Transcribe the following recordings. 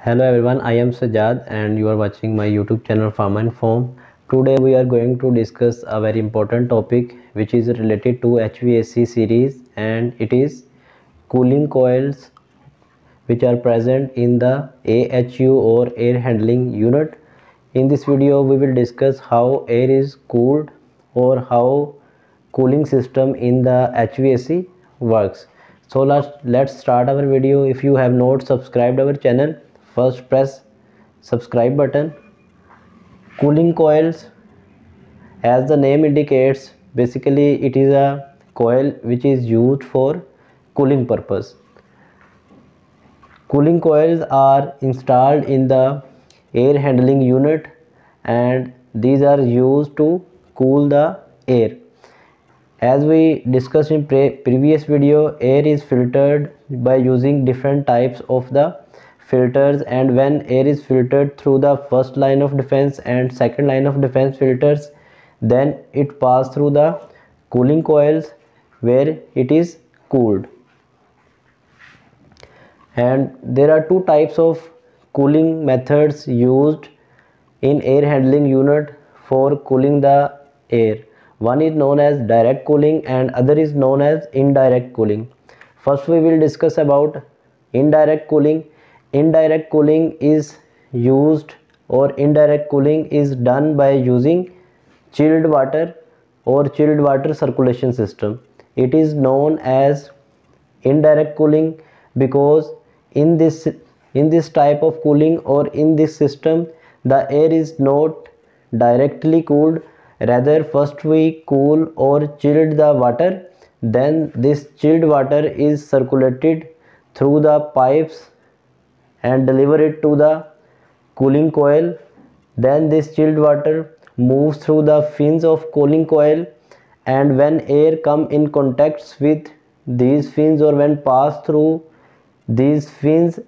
Hello everyone, I am Sajad and you are watching my YouTube channel Farm and Form. Today we are going to discuss a very important topic which is related to HVAC series, and it is cooling coils which are present in the AHU or air handling unit. In this video we will discuss how air is cooled or how cooling system in the HVAC works. So let's start our video. If you have not subscribed our channel, first press subscribe button. Cooling coils, as the name indicates, basically it is a coil which is used for cooling purpose. Cooling coils are installed in the air handling unit and these are used to cool the air. As we discussed in previous video, air is filtered by using different types of the filters, and when air is filtered through the first line of defense and second line of defense filters, then it passes through the cooling coils where it is cooled. And there are two types of cooling methods used in air handling unit for cooling the air. One is known as direct cooling and other is known as indirect cooling. First we will discuss about indirect cooling. Indirect cooling is used, or indirect cooling is done by using chilled water or chilled water circulation system. It is known as indirect cooling because in this type of cooling or in this system, the air is not directly cooled. Rather, first we cool or chilled the water, then this chilled water is circulated through the pipes and deliver it to the cooling coil. Then this chilled water moves through the fins of cooling coil, and when air come in contact with these fins or when pass through these fins,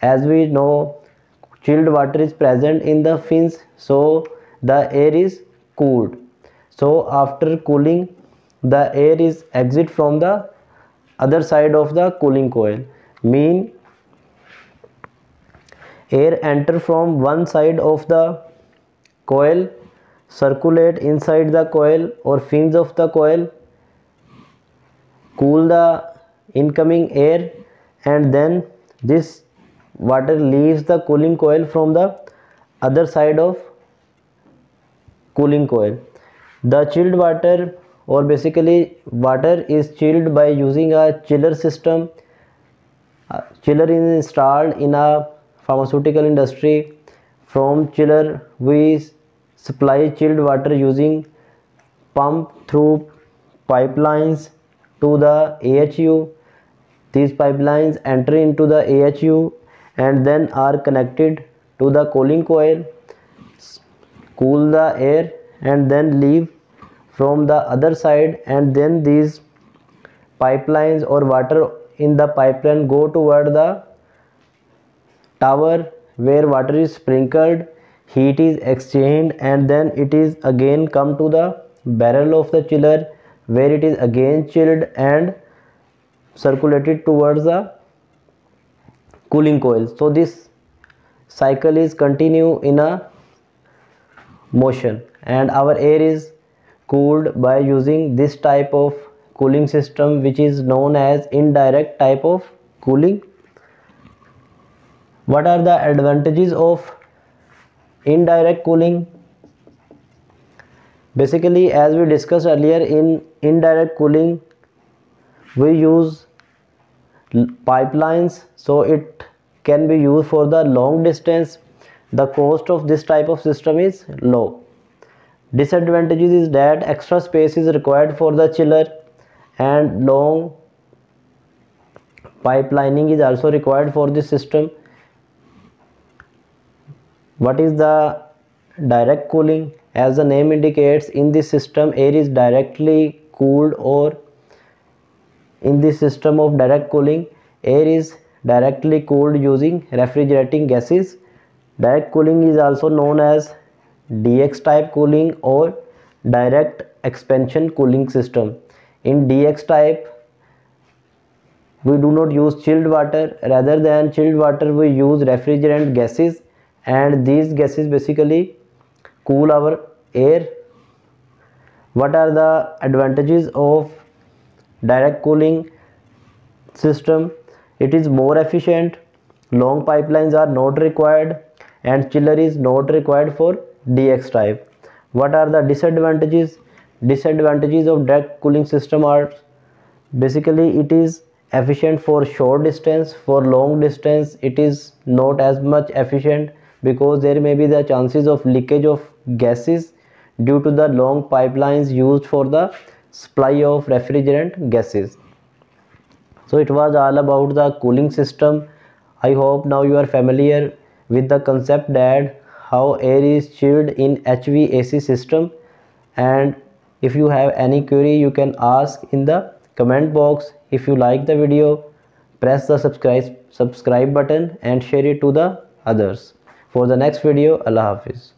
as we know chilled water is present in the fins, so the air is cooled. So after cooling, the air is exit from the other side of the cooling coil, mean air enter from one side of the coil, circulate inside the coil or fins of the coil, cool the incoming air, and then this water leaves the cooling coil from the other side of cooling coil. The chilled water, or basically water, is chilled by using a chiller system. Chiller is installed in a pharmaceutical industry. From chiller we supply chilled water using pump through pipelines to the AHU. These pipelines enter into the AHU and then are connected to the cooling coil, cool the air and then leave from the other side, and then these pipelines or water in the pipeline go toward the tower where water is sprinkled, heat is exchanged, and then it is again come to the barrel of the chiller where it is again chilled and circulated towards the cooling coil. So this cycle is continue in a motion, and our air is cooled by using this type of cooling system, which is known as indirect type of cooling. What are the advantages of indirect cooling? Basically, as we discussed earlier, in indirect cooling we use pipelines, so it can be used for the long distance. The cost of this type of system is low. Disadvantages is that extra space is required for the chiller and long pipelining is also required for this system. What is the direct cooling? As the name indicates, in this system air is directly cooled, or in this system of direct cooling, air is directly cooled using refrigerating gases. Direct cooling is also known as DX type cooling or direct expansion cooling system. In DX type, We do not use chilled water. Rather than chilled water, we use refrigerant gases, and these gases basically cool our air. What are the advantages of direct cooling system? It is more efficient, long pipelines are not required, and chiller is not required for DX type. What are the disadvantages? Disadvantages of direct cooling system are basically it is efficient for short distance. For long distance it is not as much efficient, because there may be the chances of leakage of gases due to the long pipelines used for the supply of refrigerant gases. So it was all about the cooling system. I hope now you are familiar with the concept that how air is chilled in HVAC system. And if you have any query, you can ask in the comment box. If you like the video, press the subscribe button and share it to the others. For the next video, Allah Hafiz.